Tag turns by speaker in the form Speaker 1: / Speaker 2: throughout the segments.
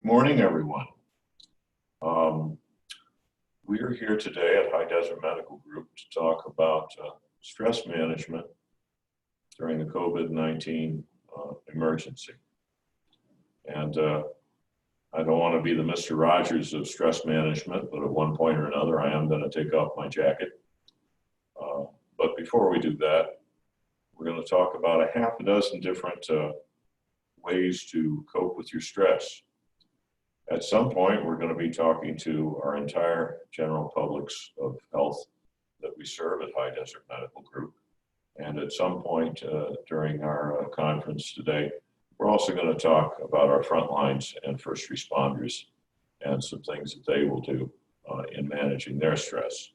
Speaker 1: Morning, everyone. We are here today at High Desert Medical Group to talk about stress management during the COVID-19 emergency. And I don't want to be the Mr. Rogers of stress management, but at one point or another, I am going to take off my jacket. But before we do that, we're going to talk about a half a dozen different ways to cope with your stress. At some point, we're going to be talking to our entire general publics of health that we serve at High Desert Medical Group. And at some point during our conference today, we're also going to talk about our front lines and first responders and some things that they will do in managing their stress.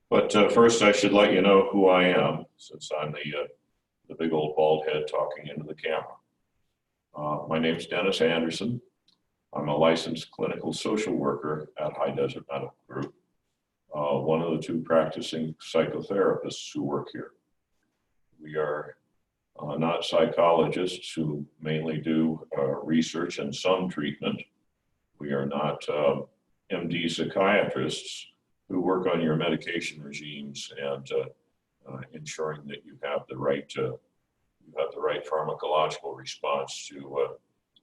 Speaker 1: But first, I should let you know who I am, since I'm the big old bald head talking into the camera. My name is Dennis Anderson. I'm a licensed clinical social worker at High Desert Medical Group, one of the two practicing psychotherapists who work here. We are not psychologists who mainly do research and some treatment. We are not MD psychiatrists who work on your medication regimes and ensuring that you have the right pharmacological response to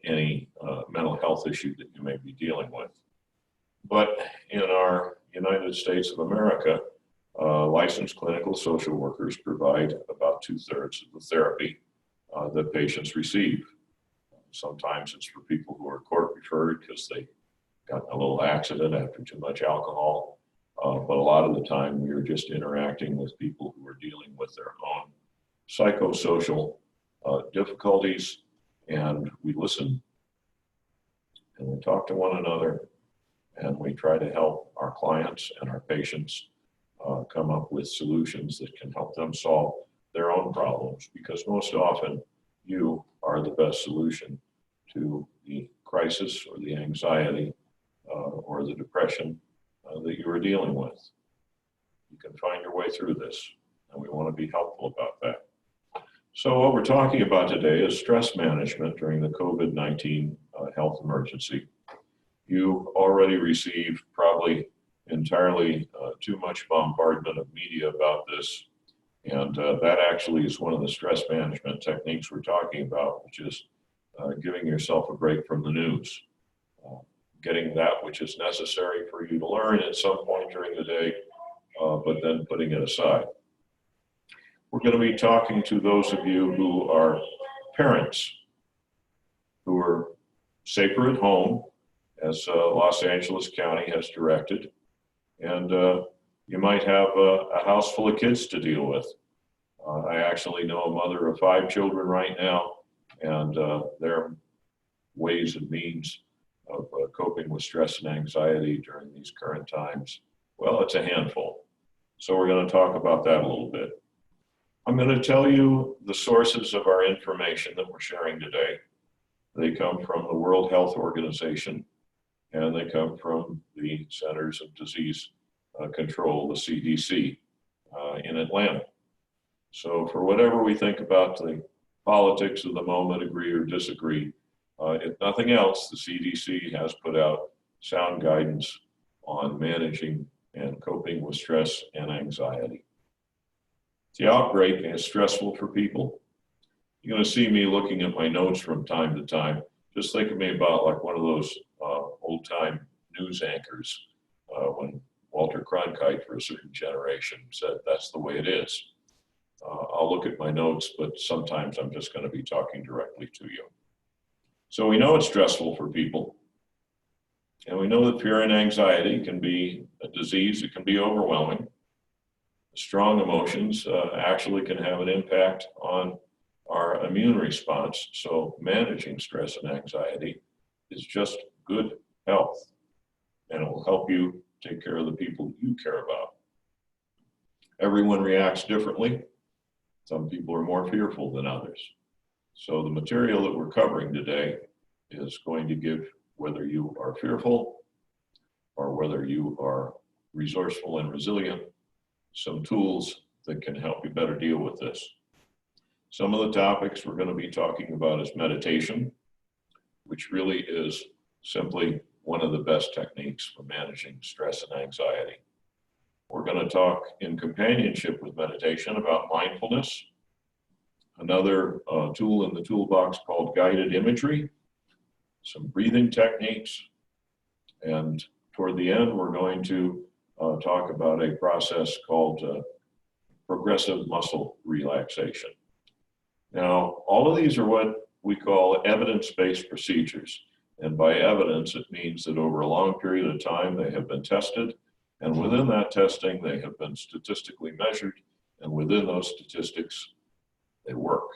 Speaker 1: any mental health issue that you may be dealing with. But in our United States of America, licensed clinical social workers provide about 2/3 of the therapy that patients receive. Sometimes it's for people who are court referred because they got in a little accident after too much alcohol. But a lot of the time we are just interacting with people who are dealing with their own psychosocial difficulties, and we listen and we talk to one another and we try to help our clients and our patients come up with solutions that can help them solve their own problems, because most often you are the best solution to the crisis or the anxiety or the depression that you are dealing with. You can find your way through this, and we want to be helpful about that. So what we're talking about today is stress management during the COVID-19 health emergency. You already received probably entirely too much bombardment of media about this, and that actually is one of the stress management techniques we're talking about, which is giving yourself a break from the news, getting that which is necessary for you to learn at some point during the day, but then putting it aside. We're going to be talking to those of you who are parents, who are safer at home, as Los Angeles County has directed, and you might have a house full of kids to deal with. I actually know a mother of 5 children right now, and their ways and means of coping with stress and anxiety during these current times, well, it's a handful. So we're going to talk about that a little bit. I'm going to tell you the sources of our information that we're sharing today. They come from the World Health Organization, and they come from the Centers of Disease Control, the CDC, in Atlanta. So for whatever we think about the politics of the moment, agree or disagree, if nothing else, the CDC has put out sound guidance on managing and coping with stress and anxiety. The outbreak is stressful for people. You're going to see me looking at my notes from time to time. Just think of me about like one of those old-time news anchors when Walter Cronkite for a certain generation said, "That's the way it is." I'll look at my notes, but sometimes I'm just going to be talking directly to you. So we know it's stressful for people. And we know that fear and anxiety can be a disease. It can be overwhelming. Strong emotions actually can have an impact on our immune response. So managing stress and anxiety is just good health, and it will help you take care of the people you care about. Everyone reacts differently. Some people are more fearful than others. So the material that we're covering today is going to give, whether you are fearful or whether you are resourceful and resilient, some tools that can help you better deal with this. Some of the topics we're going to be talking about is meditation, which really is simply one of the best techniques for managing stress and anxiety. We're going to talk in companionship with meditation about mindfulness, another tool in the toolbox called guided imagery, some breathing techniques, and toward the end, we're going to talk about a process called Progressive Muscle Relaxation. Now, all of these are what we call evidence-based procedures. And by evidence, it means that over a long period of time, they have been tested. And within that testing, they have been statistically measured. And within those statistics, they work.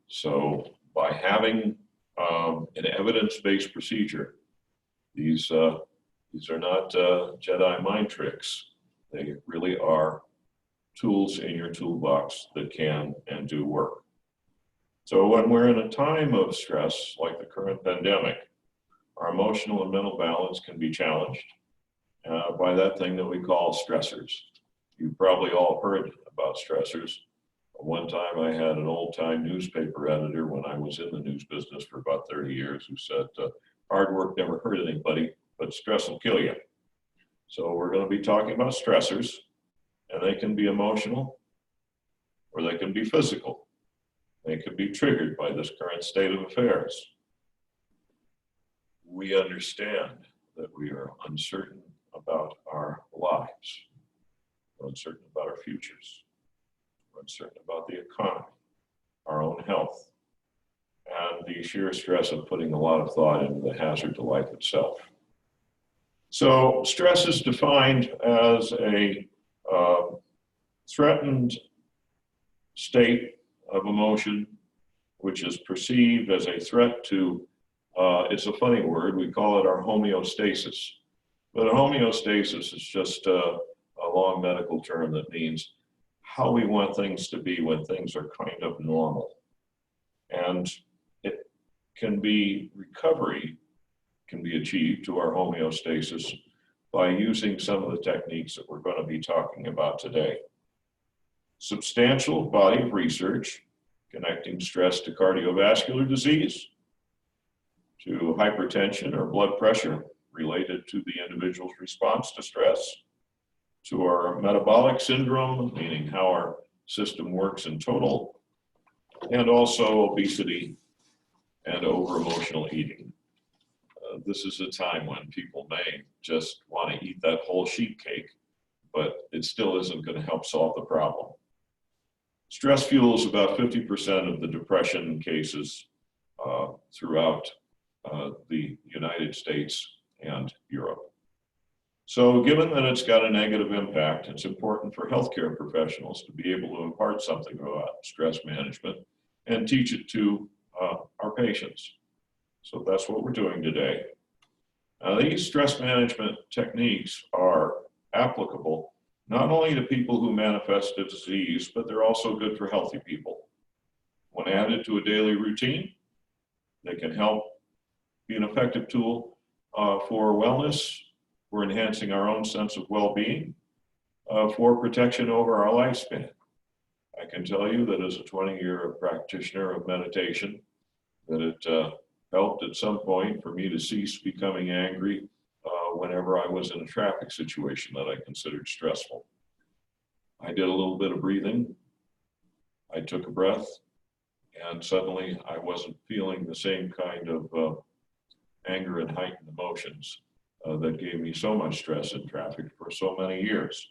Speaker 1: So by having an evidence-based procedure, these are not Jedi mind tricks. They really are tools in your toolbox that can and do work. So when we're in a time of stress, like the current pandemic, our emotional and mental balance can be challenged by that thing that we call stressors. You've probably all heard about stressors. One time I had an old-time newspaper editor when I was in the news business for about 30 years who said, hard work never hurt anybody, but stress will kill you. So we're going to be talking about stressors, and they can be emotional or they can be physical. They can be triggered by this current state of affairs. We understand that we are uncertain about our lives. We're uncertain about our futures. We're uncertain about the economy, our own health, and the sheer stress of putting a lot of thought into the hazard to life itself. So stress is defined as a threatened state of emotion which is perceived as a threat to, it's a funny word, we call it our homeostasis. But a homeostasis is just a long medical term that means how we want things to be when things are kind of normal. And it can be, recovery can be achieved to our homeostasis by using some of the techniques that we're going to be talking about today. Substantial body of research connecting stress to cardiovascular disease, to hypertension or blood pressure related to the individual's response to stress, to our metabolic syndrome, meaning how our system works in total, and also obesity and over-emotional eating. This is a time when people may just want to eat that whole sheet cake, but it still isn't going to help solve the problem. Stress fuels about 50% of the depression cases throughout the United States and Europe. So given that it's got a negative impact, it's important for healthcare professionals to be able to impart something about stress management and teach it to our patients. So that's what we're doing today. These stress management techniques are applicable not only to people who manifest a disease, but they're also good for healthy people. When added to a daily routine, they can help be an effective tool for wellness, for enhancing our own sense of well-being, for protection over our lifespan. I can tell you that as a 20-year practitioner of meditation, that it helped at some point for me to cease becoming angry whenever I was in a traffic situation that I considered stressful. I did a little bit of breathing. I took a breath, and suddenly I wasn't feeling the same kind of anger and heightened emotions that gave me so much stress in traffic for so many years.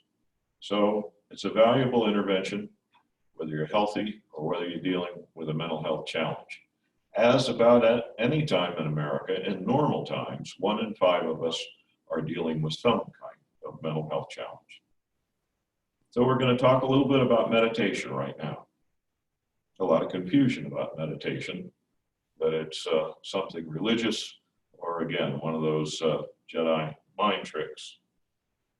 Speaker 1: So it's a valuable intervention, whether you're healthy or whether you're dealing with a mental health challenge. As about at any time in America, in normal times, 1 in 5 of us are dealing with some kind of mental health challenge. So we're going to talk a little bit about meditation right now. A lot of confusion about meditation, that it's something religious, or again, one of those Jedi mind tricks.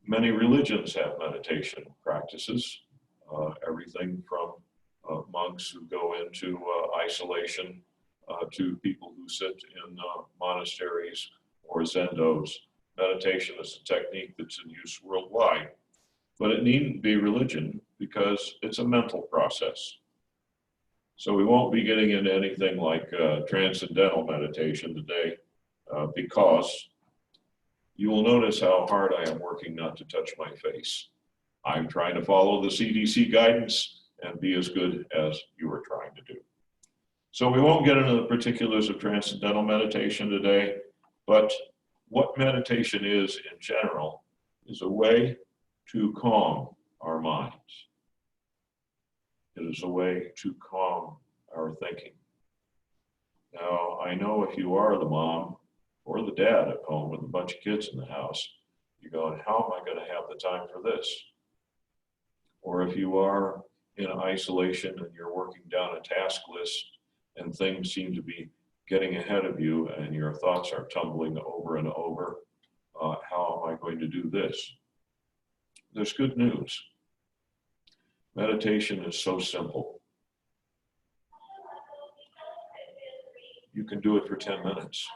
Speaker 1: Many religions have meditation practices, everything from monks who go into isolation to people who sit in monasteries or zendos. Meditation is a technique that's in use worldwide, but it needn't be religion because it's a mental process. So we won't be getting into anything like transcendental meditation today. because you will notice how hard I am working not to touch my face. I'm trying to follow the CDC guidance and be as good as you are trying to do. So we won't get into the particulars of transcendental meditation today, but what meditation is in general is a way to calm our minds. It is a way to calm our thinking. Now, I know if you are the mom or the dad at home with a bunch of kids in the house, you're going, how am I going to have the time for this? Or if you are in isolation and you're working down a task list and things seem to be getting ahead of you and your thoughts are tumbling over and over, how am I going to do this? There's good news. Meditation is so simple. You can do it for 10 minutes.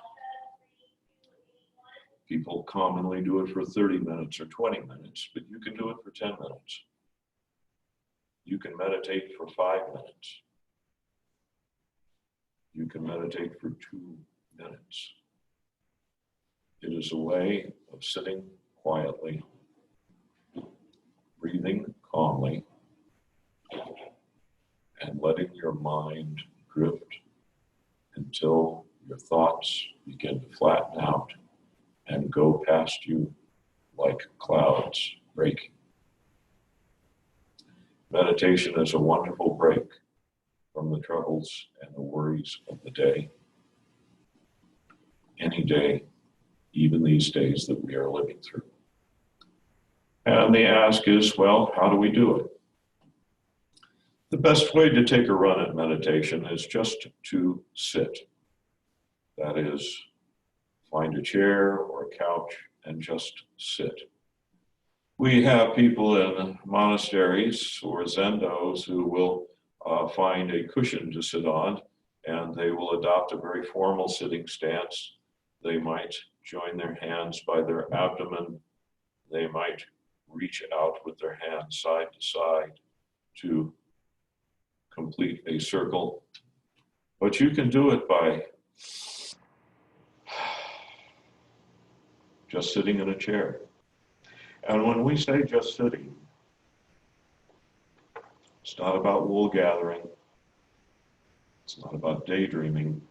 Speaker 1: People commonly do it for 30 minutes or 20 minutes, but you can do it for 10 minutes. You can meditate for 5 minutes. You can meditate for 2 minutes. It is a way of sitting quietly, breathing calmly, and letting your mind drift until your thoughts begin to flatten out and go past you like clouds breaking. Meditation is a wonderful break from the troubles and the worries of the day. Any day, even these days that we are living through. And the ask is, well, how do we do it? The best way to take a run at meditation is just to sit. That is, find a chair or a couch and just sit. We have people in monasteries or zendos who will find a cushion to sit on, and they will adopt a very formal sitting stance. They might join their hands by their abdomen. They might reach out with their hands side to side to complete a circle. But you can do it by just sitting in a chair. And when we say just sitting, it's not about wool gathering. It's not about daydreaming.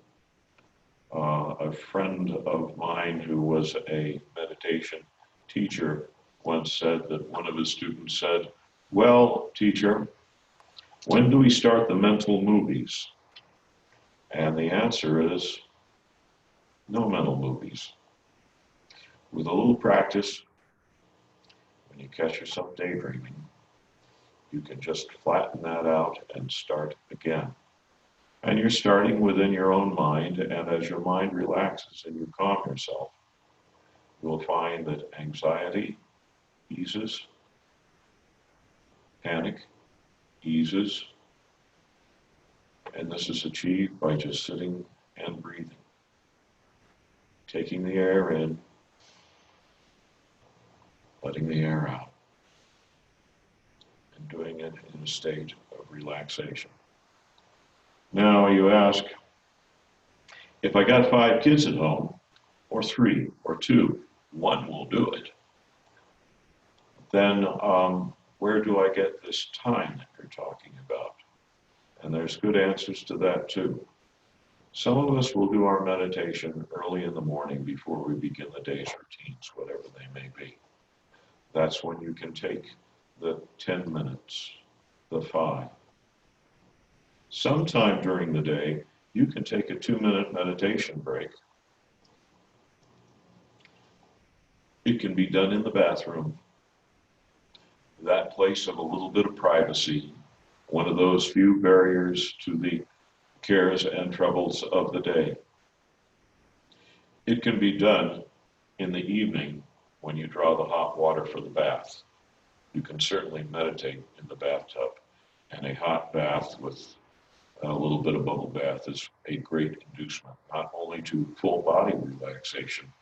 Speaker 1: A friend of mine who was a meditation teacher once said that one of his students said, well, teacher, when do we start the mental movies? And the answer is no mental movies. With a little practice, when you catch yourself daydreaming, you can just flatten that out and start again. And you're starting within your own mind, and as your mind relaxes and you calm yourself, you'll find that anxiety eases, panic eases, and this is achieved by just sitting and breathing. Taking the air in, letting the air out, and doing it in a state of relaxation. Now you ask, if I got 5 kids at home, or 3, or 2, 1 will do it, then where do I get this time that you're talking about? And there's good answers to that too. Some of us will do our meditation early in the morning before we begin the day's routines, whatever they may be. That's when you can take the 10 minutes, the 5. Sometime during the day, you can take a 2-minute meditation break. It can be done in the bathroom, that place of a little bit of privacy, one of those few barriers to the cares and troubles of the day. It can be done in the evening when you draw the hot water for the bath. You can certainly meditate in the bathtub, and a hot bath with a little bit of bubble bath is a great inducement, not only to full body relaxation,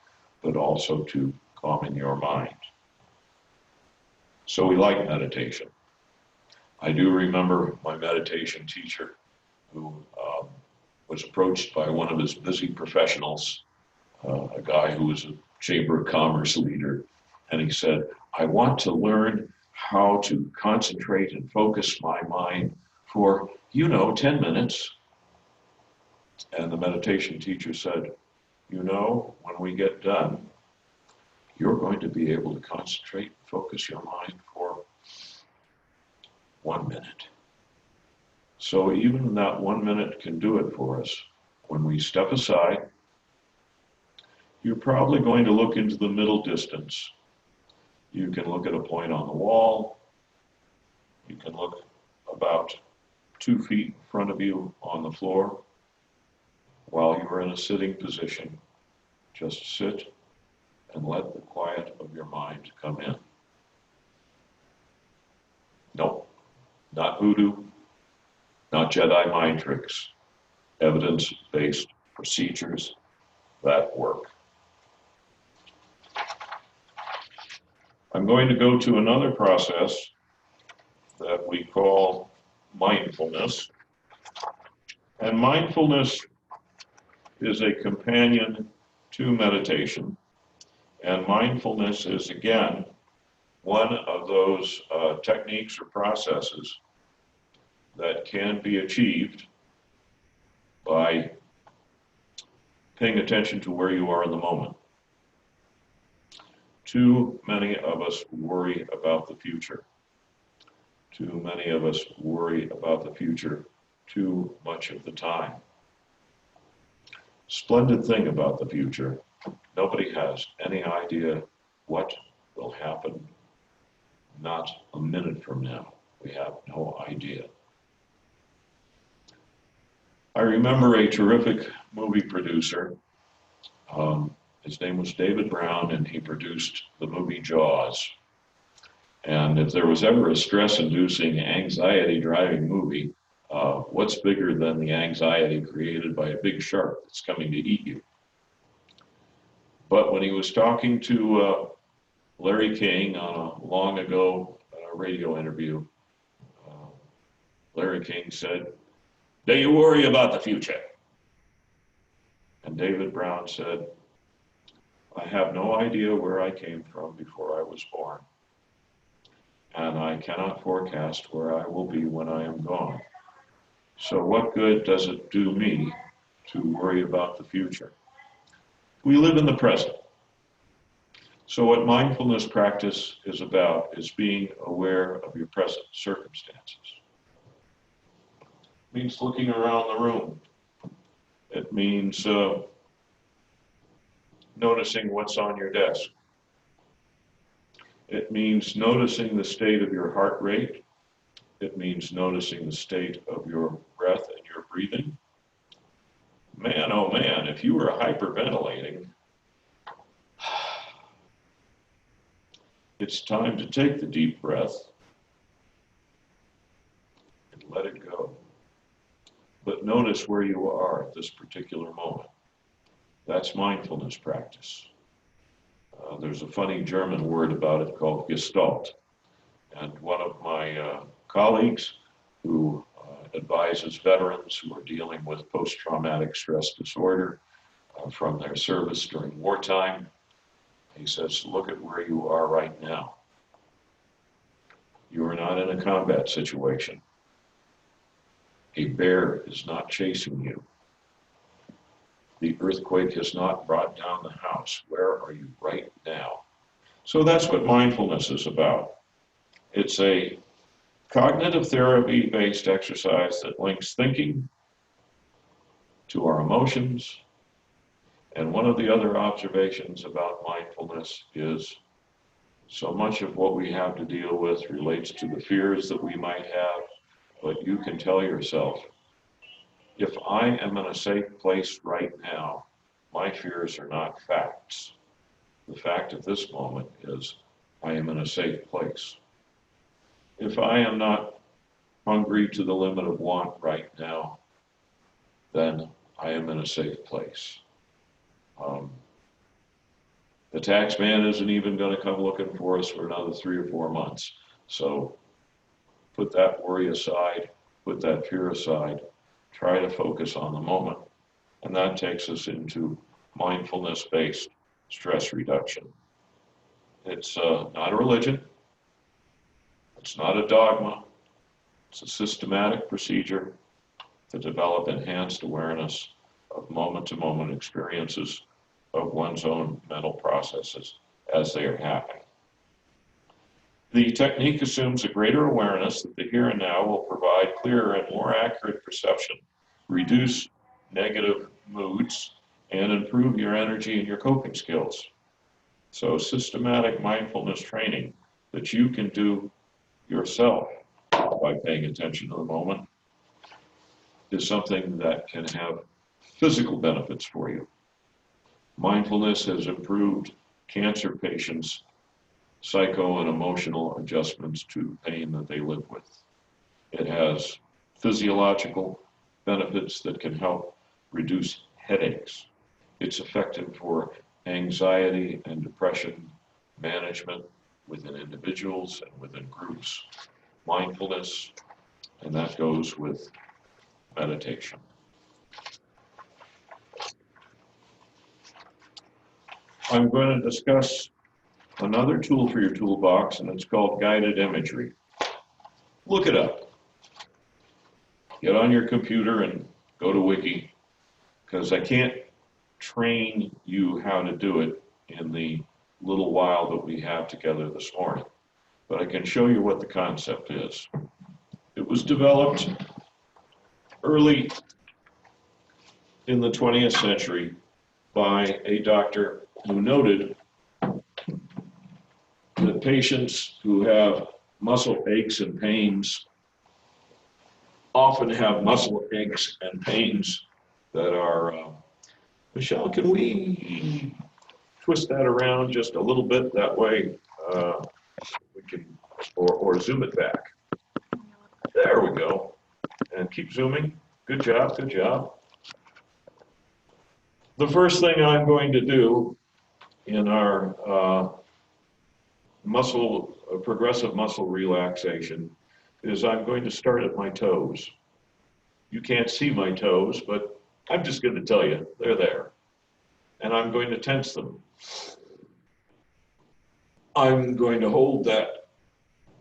Speaker 1: but also to calming your mind. So we like meditation. I do remember my meditation teacher who was approached by one of his busy professionals a guy who was a Chamber of Commerce leader, and he said, I want to learn how to concentrate and focus my mind for, 10 minutes. And the meditation teacher said, when we get done, you're going to be able to concentrate and focus your mind for 1 minute. So even that 1 minute can do it for us. When we step aside, you're probably going to look into the middle distance. You can look at a point on the wall. You can look about 2 feet in front of you on the floor. While you are in a sitting position, just sit and let the quiet of your mind come in. No, not voodoo, not Jedi mind tricks, evidence-based procedures that work. I'm going to go to another process that we call mindfulness. And mindfulness is a companion to meditation. And mindfulness is, again, one of those techniques or processes that can be achieved by paying attention to where you are in the moment. Too many of us worry about the future. Too many of us worry about the future too much of the time. Splendid thing about the future, nobody has any idea what will happen not a minute from now. We have no idea. I remember a terrific movie producer. His name was David Brown, and he produced the movie Jaws. And if there was ever a stress-inducing, anxiety-driving movie, what's bigger than the anxiety created by a big shark that's coming to eat you? But when he was talking to Larry King on a long ago radio interview, Larry King said, "Do you worry about the future?" And David Brown said, "I have no idea where I came from before I was born, and I cannot forecast where I will be when I am gone. So what good does it do me to worry about the future?" We live in the present. So what mindfulness practice is about is being aware of your present circumstances. It means looking around the room. It means noticing what's on your desk. It means noticing the state of your heart rate. It means noticing the state of your breath and your breathing. Man, oh man, if you were hyperventilating, it's time to take the deep breath and let it go. But notice where you are at this particular moment. That's mindfulness practice. There's a funny German word about it called Gestalt. And one of my colleagues who advises veterans who are dealing with post-traumatic stress disorder from their service during wartime, he says, look at where you are right now. You are not in a combat situation. A bear is not chasing you. The earthquake has not brought down the house. Where are you right now? So that's what mindfulness is about. It's a cognitive therapy-based exercise that links thinking to our emotions. And one of the other observations about mindfulness is so much of what we have to deal with relates to the fears that we might have, but you can tell yourself, if I am in a safe place right now, my fears are not facts. The fact at this moment is I am in a safe place. If I am not hungry to the limit of want right now, then I am in a safe place. The tax man isn't even going to come looking for us for another 3 or 4 months. So put that worry aside, put that fear aside, try to focus on the moment. And that takes us into mindfulness-based stress reduction. It's not a religion. It's not a dogma. It's a systematic procedure to develop enhanced awareness of moment-to-moment experiences of one's own mental processes as they are happening. The technique assumes a greater awareness that the here and now will provide clearer and more accurate perception, reduce negative moods, and improve your energy and your coping skills. So systematic mindfulness training that you can do yourself by paying attention to the moment is something that can have physical benefits for you. Mindfulness has improved cancer patients' psycho and emotional adjustments to pain that they live with. It has physiological benefits that can help reduce headaches. It's effective for anxiety and depression management within individuals and within groups. Mindfulness, and that goes with meditation. I'm going to discuss another tool for your toolbox, and it's called guided imagery. Look it up. Get on your computer and go to Wiki, because I can't train you how to do it in the little while that we have together this morning, but I can show you what the concept is. It was developed early in the 20th century by a doctor who noted that patients who have muscle aches and pains often have muscle aches and pains that are, Michelle, can we twist that around just a little bit? That way we can, or zoom it back. There we go. And keep zooming. Good job, good job. The first thing I'm going to do in our progressive muscle relaxation is I'm going to start at my toes. You can't see my toes, but I'm just going to tell you, they're there. And I'm going to tense them. I'm going to hold that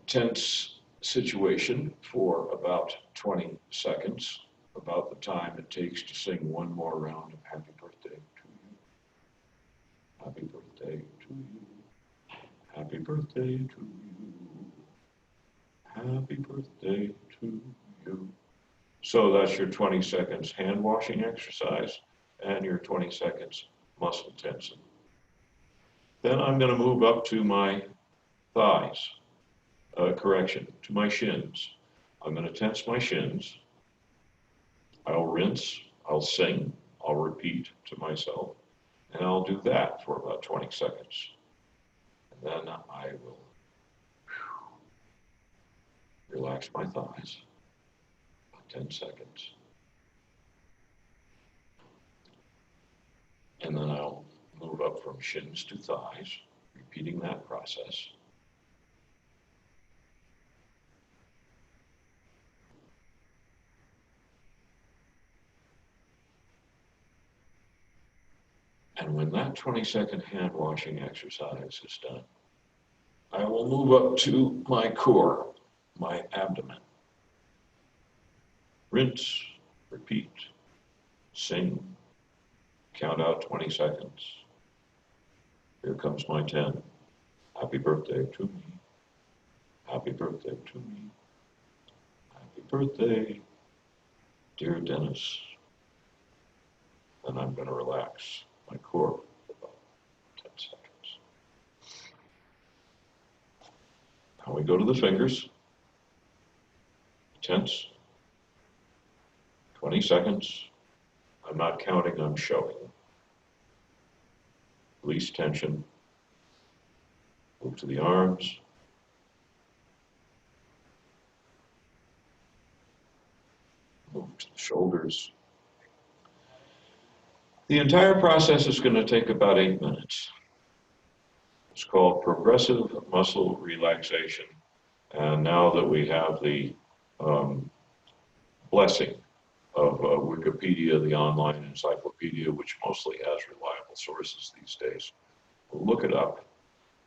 Speaker 1: tense situation for about 20 seconds, about the time it takes to sing one more round of Happy Birthday to you. Happy birthday to you. Happy birthday to you. Happy birthday to you. So that's your 20 seconds hand washing exercise and your 20 seconds muscle tensing. Then I'm going to move up to my thighs, to my shins. I'm going to tense my shins. I'll rinse, I'll sing, I'll repeat to myself, and I'll do that for about 20 seconds. And then I will relax my thighs, about 10 seconds. And then I'll move up from shins to thighs, repeating that process. And when that 20-second hand washing exercise is done, I will move up to my core, my abdomen. Rinse, repeat, sing, count out 20 seconds. Here comes my 10. Happy birthday to me. Happy birthday to me. Happy birthday, dear Dennis. Then I'm going to relax my core for about 10 seconds. Now we go to the fingers. Tense. 20 seconds. I'm not counting, I'm showing. Release tension. Move to the arms. Move to the shoulders. The entire process is going to take about 8 minutes. It's called Progressive Muscle Relaxation. And now that we have the blessing Wikipedia, the online encyclopedia, which mostly has reliable sources these days. Look it up,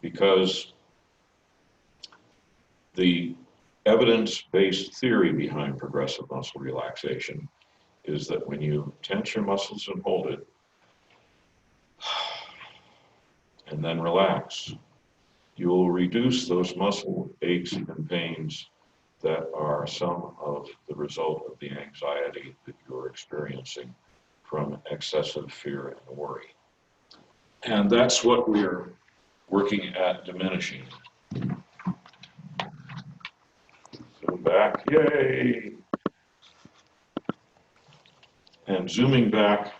Speaker 1: because the evidence-based theory behind progressive muscle relaxation is that when you tense your muscles and hold it, and then relax, you will reduce those muscle aches and pains that are some of the result of the anxiety that you're experiencing from excessive fear and worry. And that's what we're working at diminishing. Zoom back, yay! And zooming back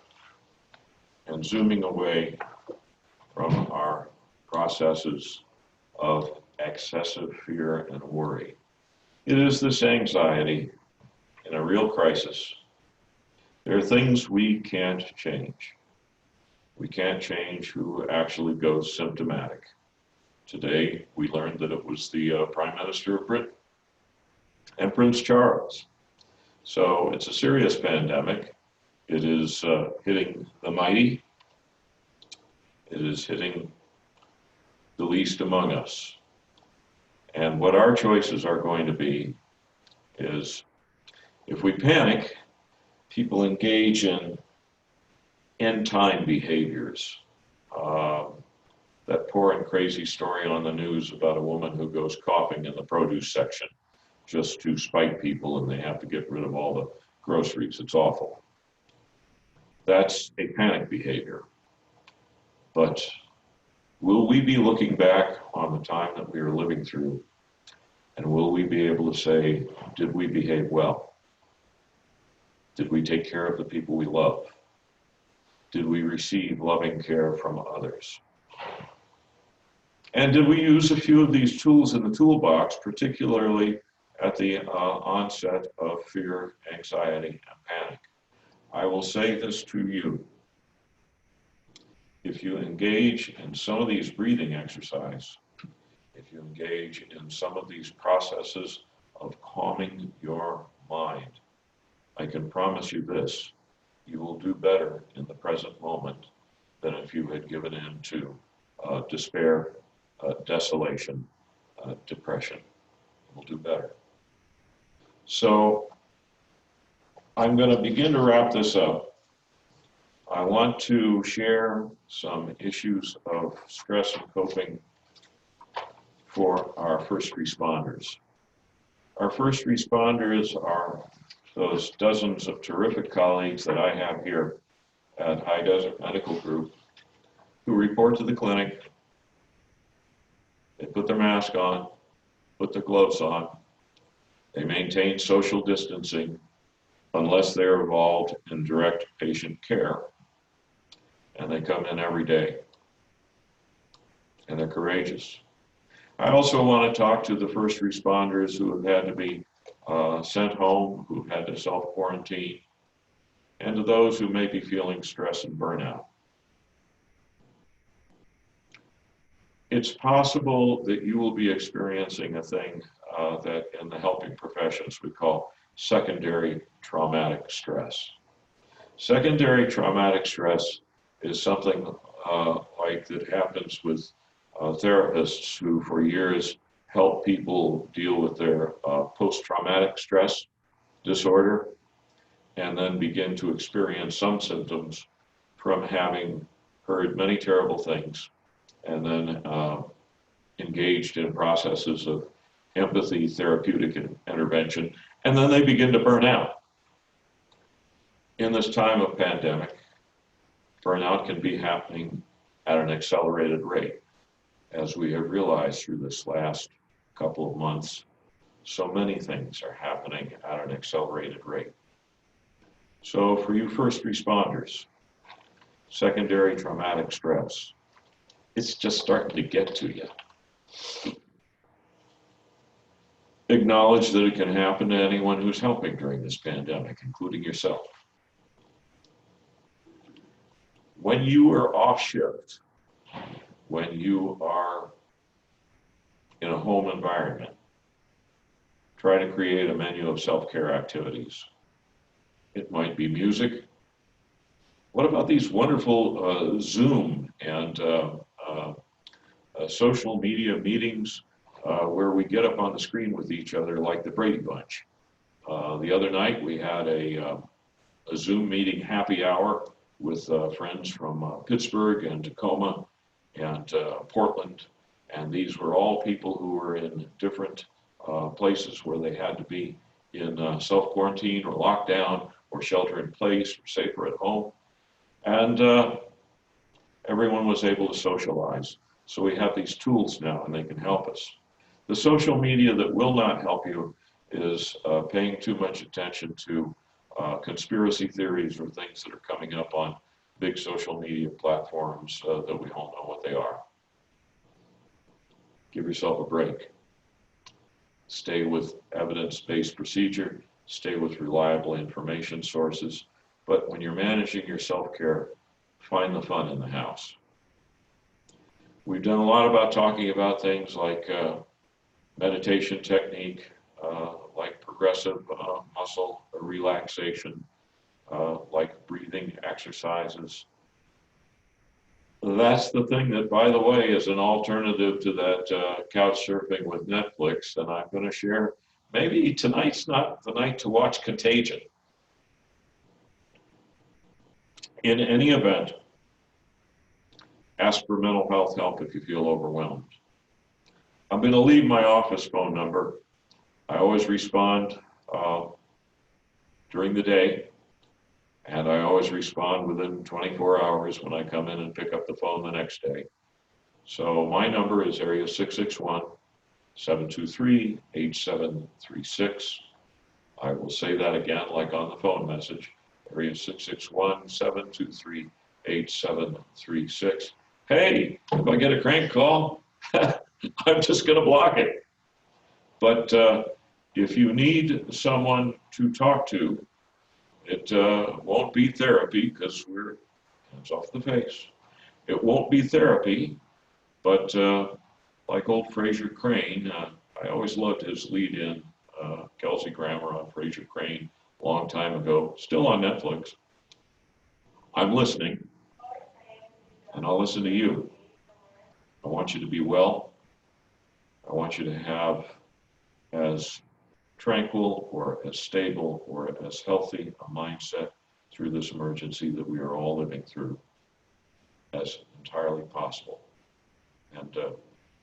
Speaker 1: and zooming away from our processes of excessive fear and worry. It is this anxiety in a real crisis. There are things we can't change. We can't change who actually goes symptomatic. Today, we learned that it was the Prime Minister of Britain and Prince Charles. So it's a serious pandemic. It is hitting the mighty. It is hitting the least among us. And what our choices are going to be is, if we panic, people engage in end-time behaviors. That poor and crazy story on the news about a woman who goes coughing in the produce section just to spite people, and they have to get rid of all the groceries. It's awful. That's a panic behavior. But will we be looking back on the time that we are living through, and will we be able to say, did we behave well? Did we take care of the people we love? Did we receive loving care from others? And did we use a few of these tools in the toolbox, particularly at the onset of fear, anxiety, and panic? I will say this to you. If you engage in some of these breathing exercises, if you engage in some of these processes of calming your mind, I can promise you this: you will do better in the present moment than if you had given in to despair, desolation, depression. You will do better. So I'm going to begin to wrap this up. I want to share some issues of stress and coping for our first responders. Our first responders are those dozens of terrific colleagues that I have here at High Desert Medical Group who report to the clinic. They put their mask on, put their gloves on. They maintain social distancing unless they're involved in direct patient care. And they come in every day. And they're courageous. I also want to talk to the first responders who have had to be sent home, who've had to self-quarantine, and to those who may be feeling stress and burnout. It's possible that you will be experiencing a thing that in the helping professions we call secondary traumatic stress. Secondary traumatic stress is something like that happens with therapists who for years help people deal with their post-traumatic stress disorder and then begin to experience some symptoms from having heard many terrible things and then engaged in processes of empathy, therapeutic intervention, and then they begin to burn out. In this time of pandemic, burnout can be happening at an accelerated rate. As we have realized through this last couple of months, so many things are happening at an accelerated rate. So for you first responders, secondary traumatic stress, it's just starting to get to you. Acknowledge that it can happen to anyone who's helping during this pandemic, including yourself. When you are off shift, when you are in a home environment, try to create a menu of self-care activities. It might be music. What about these wonderful Zoom and social media meetings where we get up on the screen with each other like the Brady Bunch? The other night we had a Zoom meeting happy hour with friends from Pittsburgh and Tacoma and Portland, and these were all people who were in different places where they had to be in self-quarantine or lockdown or shelter in place or safer at home, and everyone was able to socialize. So we have these tools now and they can help us. The social media that will not help you is paying too much attention to conspiracy theories or things that are coming up on big social media platforms that we all know what they are. Give yourself a break. Stay with evidence-based procedure, stay with reliable information sources, but when you're managing your self-care, find the fun in the house. We've done a lot about talking about things like meditation technique, like progressive muscle relaxation, like breathing exercises. That's the thing that, by the way, is an alternative to that couch surfing with Netflix. And I'm going to share, maybe tonight's not the night to watch Contagion. In any event, ask for mental health help if you feel overwhelmed. I'm going to leave my office phone number. I always respond during the day, and I always respond within 24 hours when I come in and pick up the phone the next day. So my number is area 661-723-8736. I will say that again like on the phone message, area 661-723-8736. Hey, if I get a crank call, I'm just going to block it. But if you need someone to talk to, it won't be therapy because we're hands off the face. It won't be therapy, but like old Fraser Crane, I always loved his lead-in, Kelsey Grammer on Fraser Crane, a long time ago, still on Netflix. I'm listening, and I'll listen to you. I want you to be well. I want you to have as tranquil or as stable or as healthy a mindset through this emergency that we are all living through as entirely possible. And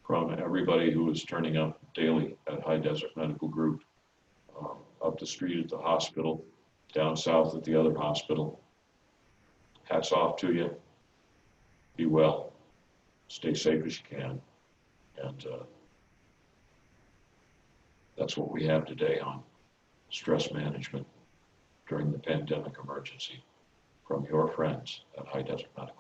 Speaker 1: from everybody who is turning up daily at High Desert Medical Group, up the street at the hospital, down south at the other hospital, hats off to you. Be well. Stay safe as you can. And that's what we have today on stress management during the pandemic emergency from your friends at High Desert Medical.